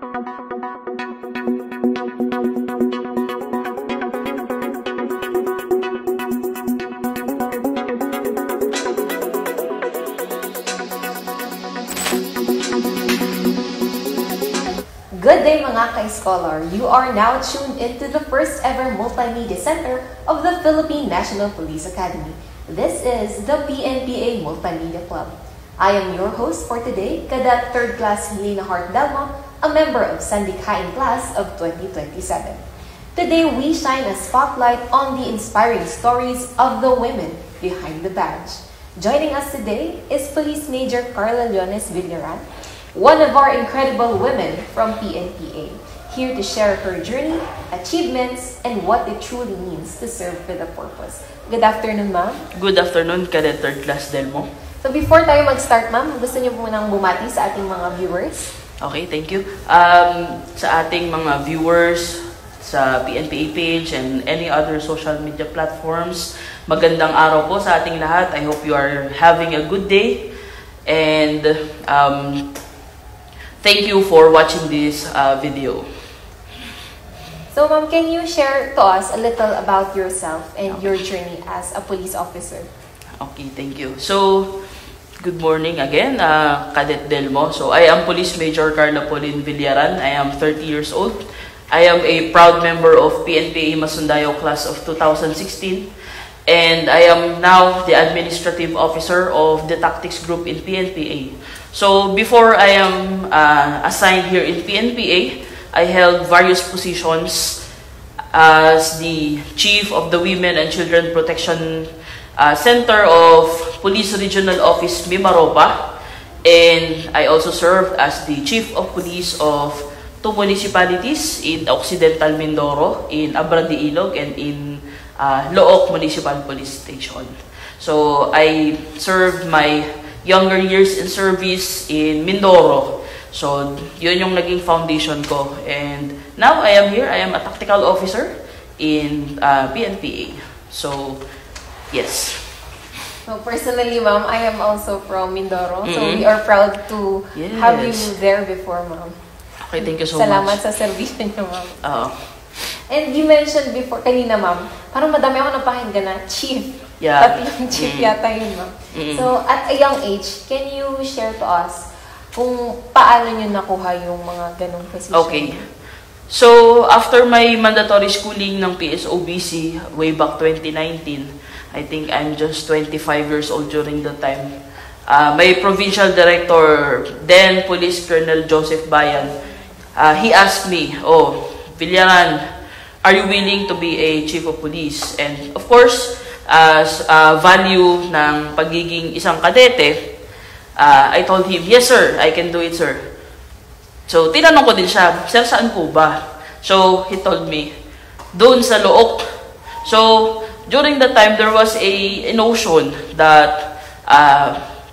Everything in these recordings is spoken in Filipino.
Good day mga ka-scholar! You are now tuned into the first ever multimedia center of the Philippine National Police Academy. This is the PNPA Multimedia Club. I am your host for today, Cadet 3rd Class Helena Hart Delmo, a member of Sandikhain Class of 2027. Today we shine a spotlight on the inspiring stories of the women behind the badge. Joining us today is Police Major Carla Leones Villaran, one of our incredible women from PNPA, here to share her journey, achievements, and what it truly means to serve with a purpose. Good afternoon, ma'am. Good afternoon, Cadet 3rd Class Delmo. So before tayo mag-start, ma'am, gusto niyo po munang bumati sa ating mga viewers? Okay, thank you. Sa ating mga viewers sa PNPA page and any other social media platforms, magandang araw po sa ating lahat. I hope you are having a good day. And thank you for watching this video. So, ma'am, can you share to us a little about yourself and your journey as a police officer? Okay, thank you. So, good morning again, Cadet Delmo. So, I am Police Major Carla Pauline Villaran. I am 30 years old. I am a proud member of PNPA Masundayo Class of 2016. And I am now the Administrative Officer of the Tactics Group in PNPA. So, before I am assigned here in PNPA, I held various positions as the Chief of the Women and Children Protection Center of Police Regional Office Mimaropa, and I also served as the Chief of Police of 2 municipalities in Occidental Mindoro, in Abra de Ilog, and in Looc Municipal Police Station. So, I served my younger years in service in Mindoro. So, yun yung naging foundation ko. And now, I am here. I am a tactical officer in PNPA. So, yes. So, personally, ma'am, I am also from Mindoro. So, we are proud to have you there before, ma'am. Okay, thank you so Salamat much. sa servisyo niyo, ma'am. And you mentioned before, kanina, ma'am, parang madami ako napakinggan na chief. Yeah. Tatlong chief yata yun, ma'am. So, at a young age, can you share to us kung paano nyo nakuha yung mga ganong position? Okay. So, after my mandatory schooling ng PSOBC way back 2019, I think I'm just 25 years old during the time. My provincial director, then Police Colonel Joseph Bayan, he asked me, "Oh, Villaran, are you willing to be a chief of police?" And of course, as value ng pagiging isang kadete, I told him, "Yes, sir. I can do it, sir." So, tinanong ko din siya, "Sir, saan po ba?" So, he told me, "Doon sa Looc." So, during that time, there was a notion that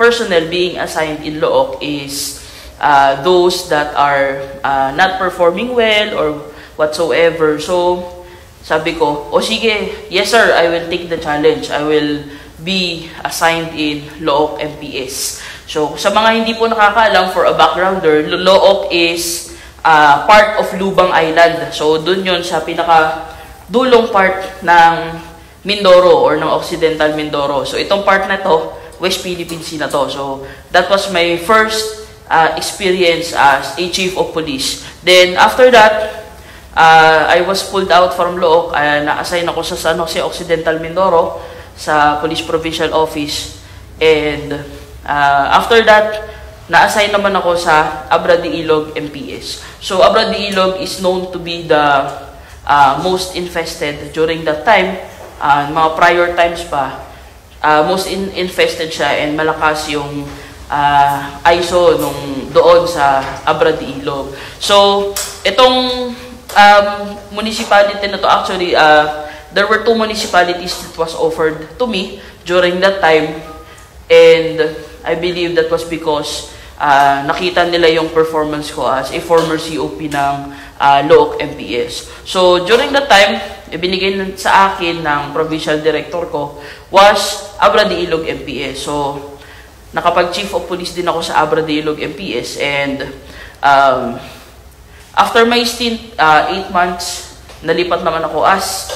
personnel being assigned in Looc is those that are not performing well or whatsoever. So, sabi ko, "O sige, yes, sir. I will take the challenge. I will be assigned in Looc MPS." So, sa mga hindi po nakakaalam, for a backgrounder, Looc is part of Lubang Island. So, dun yun sa pinaka-dulong part ng Mindoro or ng Occidental Mindoro. So, itong part na to, West Philippine Sea na to. So, that was my first experience as a chief of police. Then, after that, I was pulled out from Looc. Na-assign ako sa San Jose Occidental Mindoro sa Police Provincial Office. And after that, na-assign naman ako sa Abra de Ilog MPS. So, Abra de Ilog is known to be the most infested during that time. Mga prior times pa, most infested siya and malakas yung ISO doon sa Abra de Ilog. So, itong municipality na to, actually, there were 2 municipalities that was offered to me during that time. And I believe that was because nakita nila yung performance ko as a former COP ng Looc MPS. So, during that time, ibinigay sa akin ng provincial director ko was Abra de Ilog MPS. So, nakapag-chief of police din ako sa Abra de Ilog MPS and After my stint, 8 months, nalipat naman ako as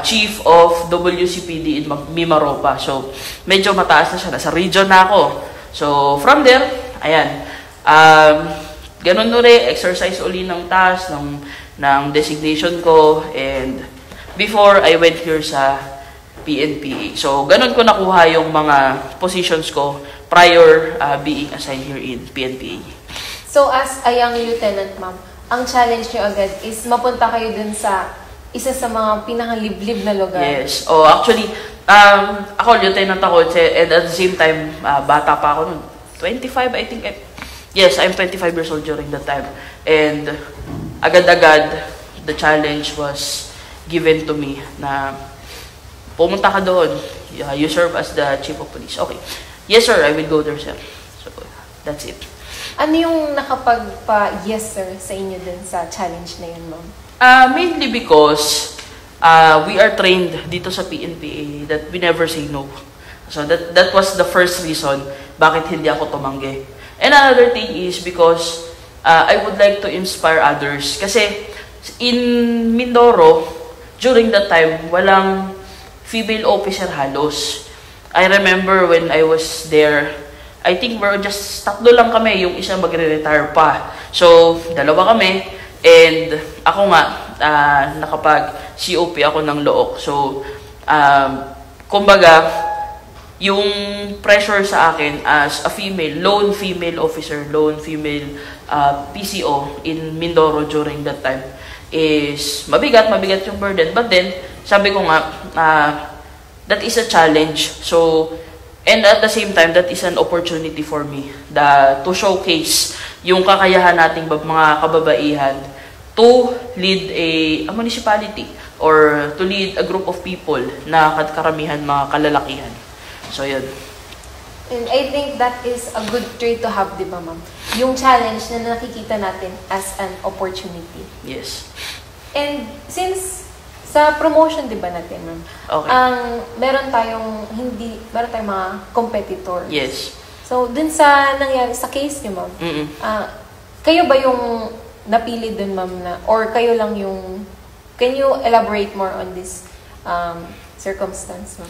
Chief of WCPD in Mimaropa. So, medyo mataas na siya. Nasa region na ako. So, from there, ayan. Ganun uli, exercise uli ng task, ng designation ko. And before, I went here sa PNPA. So, ganun ko nakuha yung mga positions ko prior being assigned here in PNPA. So, as a young lieutenant, ma'am, ang challenge nyo agad is mapunta kayo dun sa isa sa mga pinakaliblib na lugar. Yes. Oh, actually, ako, lieutenant ako, and at the same time, bata pa ako nun. 25, I think. Yes, I'm 25 years old during that time. And agad-agad, the challenge was given to me na pumunta ka doon. You serve as the Chief of Police. Okay. Yes, sir, I will go there, sir. So, that's it. Ano yung nakapagpa-yes, sir, sa inyo din sa challenge na yun, ma'am? Mainly because we are trained dito sa PNPA that we never say no. So that was the first reason bakit hindi ako tumanggi. And another thing is because I would like to inspire others. Kasi in Mindoro, during that time, walang female officer halos. I remember when I was there, I think we're just tatlo lang kami, yung isa magre-retire pa. So, dalawa kami, and ako nga, nakapag-COP ako ng Look. So, kumbaga, yung pressure sa akin as a lone female officer, lone female PCO in Mindoro during that time is mabigat yung burden. But then, sabi ko nga, that is a challenge. So, and at the same time, that is an opportunity for me to showcase yung kakayahan nating mga kababaihan to lead a municipality or to lead a group of people na karamihan mga kalalakihan. So, yun. And I think that is a good trait to have, di ba, ma'am? Yung challenge na nakikita natin as an opportunity. Yes. And since sa promotion, di ba natin, ma'am? Okay. Meron tayong mga competitors. Yes. So, dun sa nangyari, sa case niyo, ma'am, kayo ba yung napili dun, ma'am, or kayo lang yung, can you elaborate more on this circumstance, ma'am?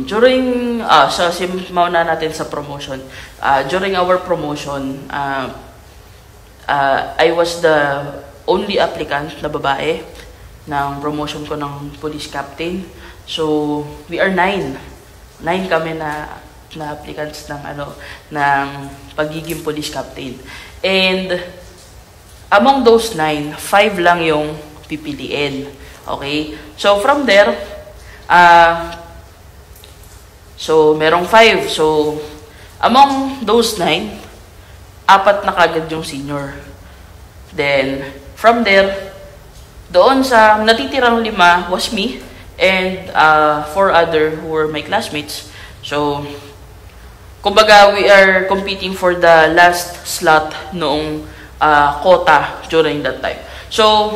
During, mauna natin sa promotion. During our promotion, I was the only applicant na babae ng promotion ko ng police captain. So, we are 9. 9 kami na applicants ng pagiging police captain. And among those 9, 5 lang yung pipiliin. Okay? So, from there, so, merong 5. So, among those 9, 4 na kagad yung senior. Then, from there, doon sa natitirang 5 was me and 4 other who were my classmates. So, kumbaga, we are competing for the last slot noong quota during that time. So,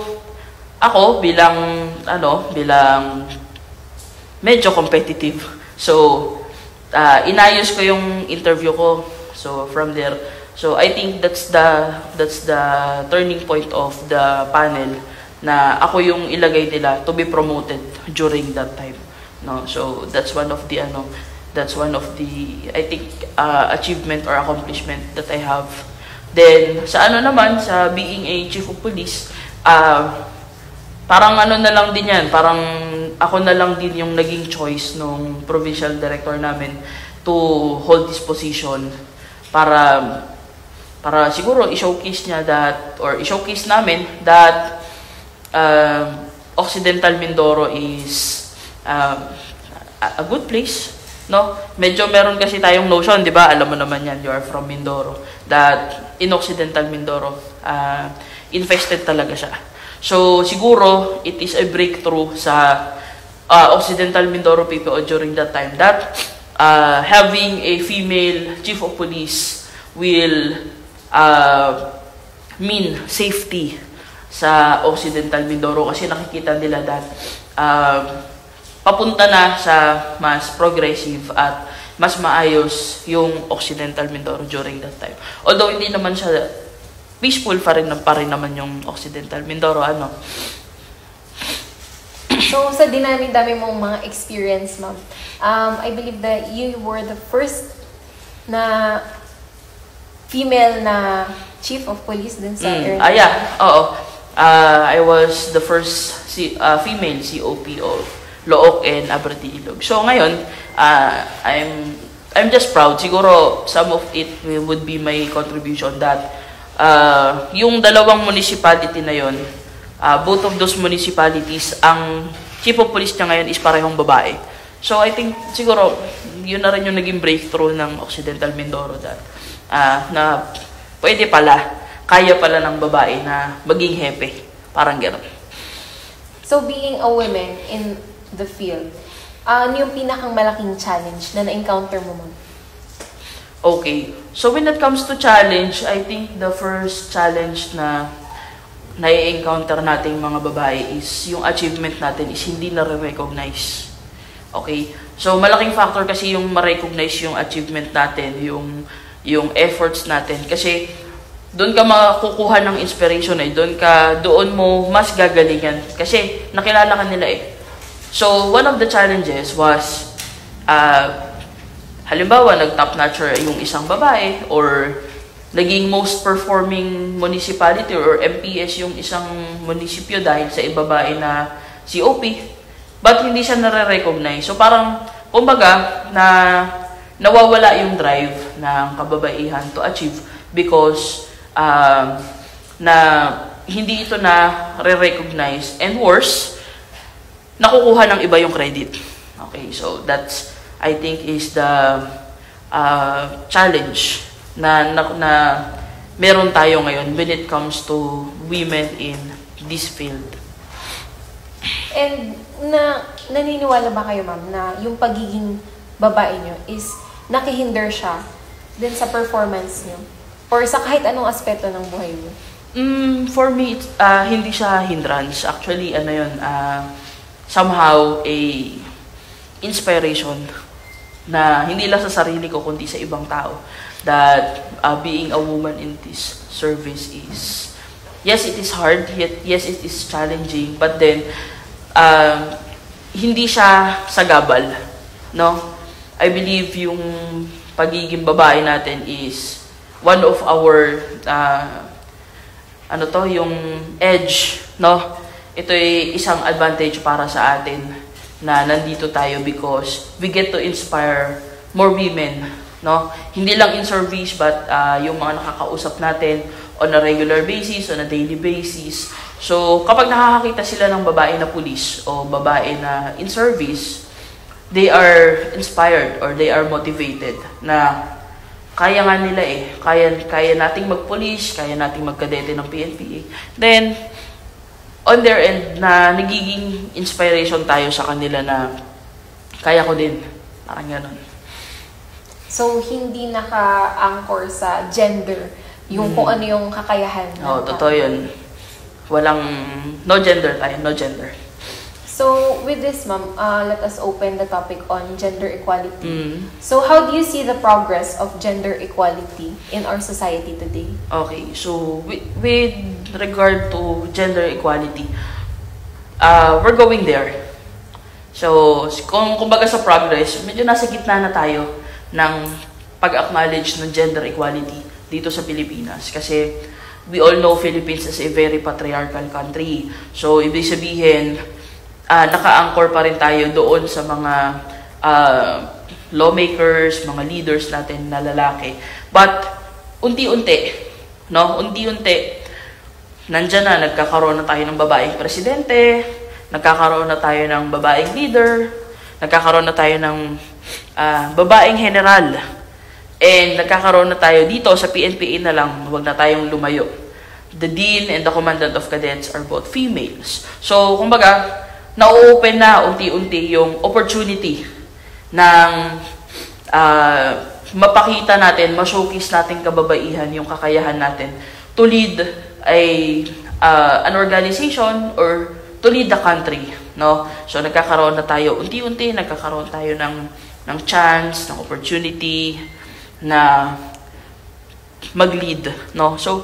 ako bilang medyo competitive. So, inayos ko yung interview ko. So, from there, so I think that's the turning point of the panel na ako yung ilagay nila to be promoted during that time. No, so that's one of the I think achievement or accomplishment that I have. Then sa sa being a chief of police, parang na lang din yan, parang ako na lang din yung naging choice nung provincial director namin to hold this position para siguro i-showcase niya i-showcase namin that Occidental Mindoro is a good place, no? Medyo meron kasi tayong notion, 'di ba? Alam mo naman 'yan, you are from Mindoro, that in Occidental Mindoro infested talaga siya. So, siguro, it is a breakthrough sa Occidental Mindoro PPO during that time that having a female chief of police will mean safety sa Occidental Mindoro kasi nakikita nila that papunta na sa mas progressive at mas maayos yung Occidental Mindoro during that time. Although hindi naman siya peaceful pa rin naman yung Occidental Mindoro, ano. So, sa dinami-dami mong mga experience, ma'am, I believe that you were the first na female na chief of police dun sa area. Yeah, oo. I was the first female COP of Looc and Aberti Ilog. So ngayon, I'm just proud. Siguro some of it would be my contribution that yung dalawang municipality na yon, both of those municipalities, ang chief of police niya ngayon is parehong babae. So I think siguro yun na rin yung naging breakthrough ng Occidental Mindoro that na pwede pala, kaya pala ng babae na maging hepe. Parang gano'n. So, being a woman in the field, ano yung pinakang malaking challenge na na-encounter mo, ma'am? Okay. So, when it comes to challenge, I think the first challenge na na-encounter natin mga babae is yung achievement natin is hindi na-recognize. Okay? So, malaking factor kasi yung ma-recognize yung achievement natin, yung efforts natin. Kasi, doon ka makukuha ng inspiration doon mo mas gagalingan. Kasi nakilala ka nila eh. So, one of the challenges was, halimbawa, nag-top notcher yung isang babae or naging most performing municipality or MPS yung isang munisipyo dahil sa babae na COP. But hindi siya nare-recognize. So, parang, kumbaga, nawawala yung drive ng kababaihan to achieve because na hindi ito na re-recognize and worse, nakukuha ng iba yung credit. Okay, so that's, I think, is the challenge na meron tayo ngayon when it comes to women in this field. And naniniwala ba kayo, ma'am, na yung pagiging babae nyo is nakihinder siya din sa performance nyo? Or sa kahit anong aspeto ng buhay mo? For me, hindi siya hindrance. Actually, somehow a inspiration na hindi lang sa sarili ko, kundi sa ibang tao. That being a woman in this service is, yes, it is hard. Yes, it is challenging. But then, hindi siya sagabal. No? I believe yung pagiging babae natin is one of our yung edge, no? Ito ay isang advantage para sa atin na nandito tayo because we get to inspire more women, no? Hindi lang in service but yung mga nakakausap natin on a regular basis, on a daily basis. So, kapag nakakakita sila ng babae na pulis o babae na in service, they are inspired or they are motivated na kaya nga nila eh. Kaya nating magpulis, kaya nating magkadete ng PNPA. Then, on their end, na nagiging inspiration tayo sa kanila na kaya ko din. Parang gano'n. So, hindi naka-anchor sa gender yung kung ano yung kakayahan. Oo, totoo yun. No gender tayo, no gender. So, with this, ma'am, let us open the topic on gender equality. So, how do you see the progress of gender equality in our society today? Okay, so with regard to gender equality, we're going there. So, kumbaga sa progress, medyo nasa gitna na tayo ng pag-acknowledge ng gender equality dito sa Pilipinas. Kasi we all know Philippines is a very patriarchal country. So, ibig sabihin, naka-anchor pa rin tayo doon sa mga lawmakers, mga leaders natin na lalaki. But, unti-unti, nandyan na, nagkakaroon na tayo ng babaeng presidente, nagkakaroon na tayo ng babaeng leader, nagkakaroon na tayo ng babaeng general, and nagkakaroon na tayo dito sa PNPA na lang, huwag na tayong lumayo. The Dean and the Commandant of Cadets are both females. So, kumbaga, na-open na unti-unti yung opportunity ng mapakita natin, ma-showcase natin kababaihan, yung kakayahan natin to lead an organization or to lead the country, no? So nagkakaroon na tayo unti-unti, nagkakaroon tayo ng chance, ng opportunity na mag-lead, no? So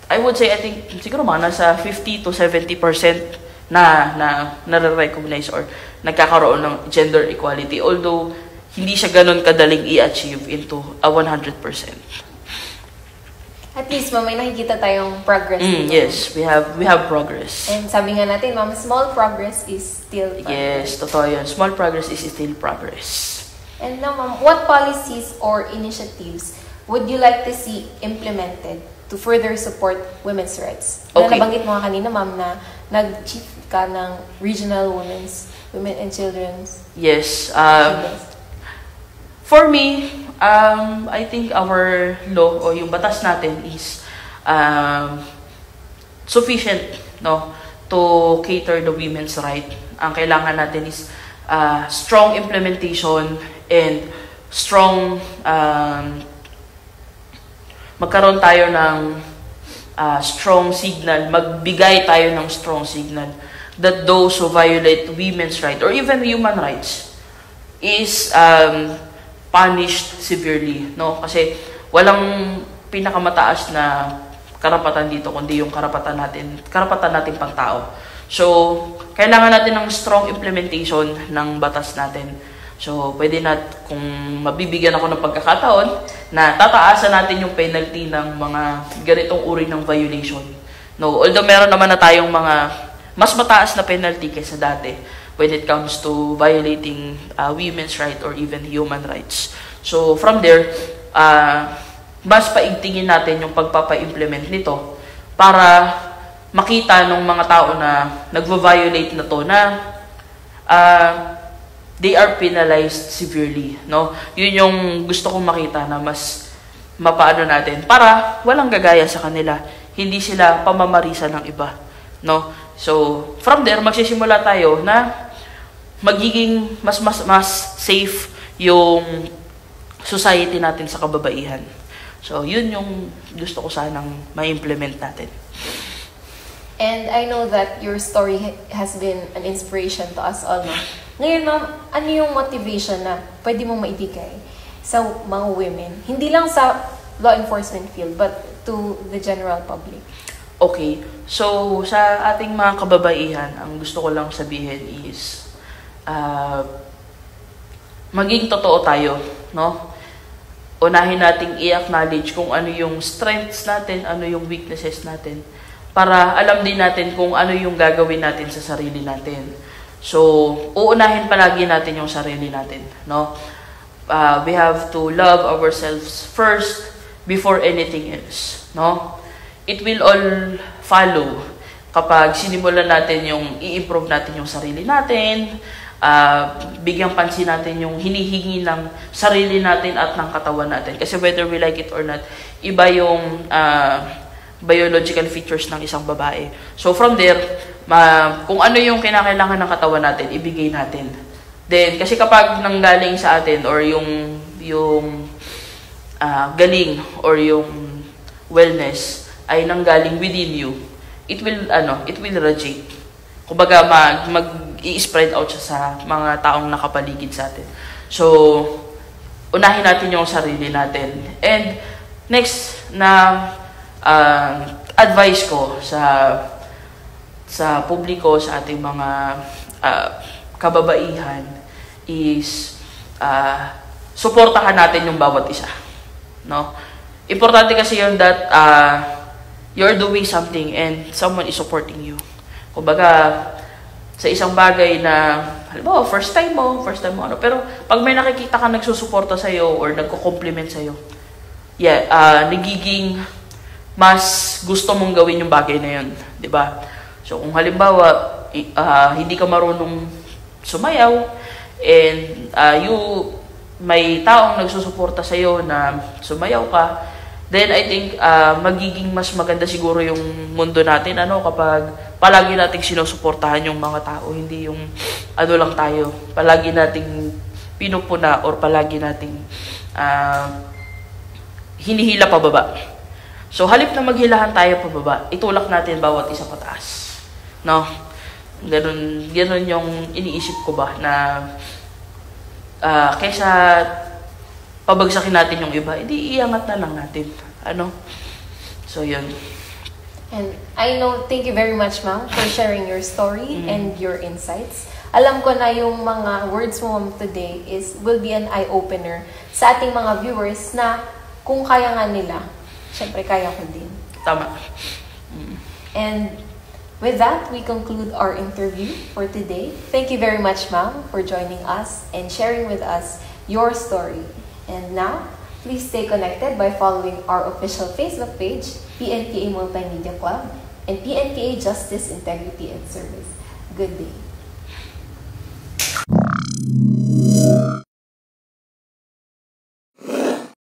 I would say, I think, siguro mga nasa 50 to 70% na nare-recognize or nagkakaroon ng gender equality. Although, hindi siya ganun kadaling i-achieve into a 100%. At least, ma'am, may nakikita tayong progress. Yes, we have progress. And sabi nga natin, ma'am, small progress is still progress. Yes, totoo yun. Small progress is still progress. And now, ma'am, what policies or initiatives would you like to see implemented to further support women's rights? Okay. Nabanggit mo nga kanina, ma'am, na nag-chief ka ng regional women and children's. Yes. For me, I think our law o yung batas natin is sufficient, no, to cater the women's right. Ang kailangan natin is strong implementation and strong magkaroon tayo ng strong signal, magbigay tayo ng strong signal that those who violate women's rights or even human rights is punished severely, no? Kasi walang pinakamataas na karapatan dito kundi yung karapatan natin pang tao. So, kailangan natin ng strong implementation ng batas natin. So, pwede kung mabibigyan ako ng pagkakataon na tataasan natin yung penalty ng mga ganitong uri ng violation. No, although meron naman na tayong mga mas mataas na penalty kaysa dati when it comes to violating women's rights or even human rights. So, from there, mas paigtingin natin yung pagpapa-implement nito para makita ng mga tao na nagvo-violate na to na they are penalized severely, no? Yun yung gusto kong makita na mas mapaano natin para walang gagaya sa kanila, hindi sila pamamarisan ng iba, no? So, from there magsisimula tayo na magiging mas safe yung society natin sa kababaihan. So, yun yung gusto ko sanang ma-implement natin. And I know that your story has been an inspiration to us all, ma'am. Ngayon, ma'am, ano yung motivation na pwede mong maibigay sa mga women? Hindi lang sa law enforcement field, but to the general public. Okay. So, sa ating mga kababaihan, ang gusto ko lang sabihin is, maging totoo tayo, no? Unahin nating i-acknowledge kung ano yung strengths natin, ano yung weaknesses natin, para alam din natin kung ano yung gagawin natin sa sarili natin. So, uunahin palagi natin yung sarili natin, no? We have to love ourselves first before anything else, no? It will all follow kapag sinimulan natin yung i-improve natin yung sarili natin, bigyang pansin natin yung hinihingi ng sarili natin at ng katawan natin. Kasi whether we like it or not, iba yung biological features ng isang babae. So from there, kung ano yung kinakailangan ng katawan natin, ibigay natin. Then, kasi kapag nanggaling sa atin or yung galing or yung wellness ay nanggaling within you, it will radiate. Kumbaga, mag-i-spread out siya sa mga taong nakapaligid sa atin. So, unahin natin yung sarili natin. And next na advice ko sa publiko, sa ating mga kababaihan is suportahan natin yung bawat isa, no? Importante kasi yun that you're doing something and someone is supporting you. Kumbaga, sa isang bagay na halimbawa first time mo ano, pero pag may nakikita ka nagsusuporta sa iyo or nagko-compliment sa iyo, nagiging mas gusto mong gawin yung bagay na yun, 'di ba? So kung halimbawa hindi ka marunong sumayaw and may taong nagsusuporta sa iyo na sumayaw ka, then I think magiging mas maganda siguro yung mundo natin kapag palagi nating sinusuportahan yung mga tao, hindi yung lang tayo, palagi nating pinupuna or palagi nating hinihila pababa. So halip na maghilahan tayo pababa, itulak natin bawat isa pataas, no? Ganun yung iniisip ko ba na kaysa pabagsakin natin yung iba, edi iangat na lang natin. So yun. And I know, thank you very much, ma'am, for sharing your story and your insights. Alam ko na yung mga words mo, ma'am, today will be an eye-opener sa ating mga viewers na kung kaya nga nila, syempre kaya ko din. Tama. And with that, we conclude our interview for today. Thank you very much, ma'am, for joining us and sharing with us your story. And now, please stay connected by following our official Facebook page, PNPA Multimedia Club, and PNPA Justice, Integrity, and Service. Good day.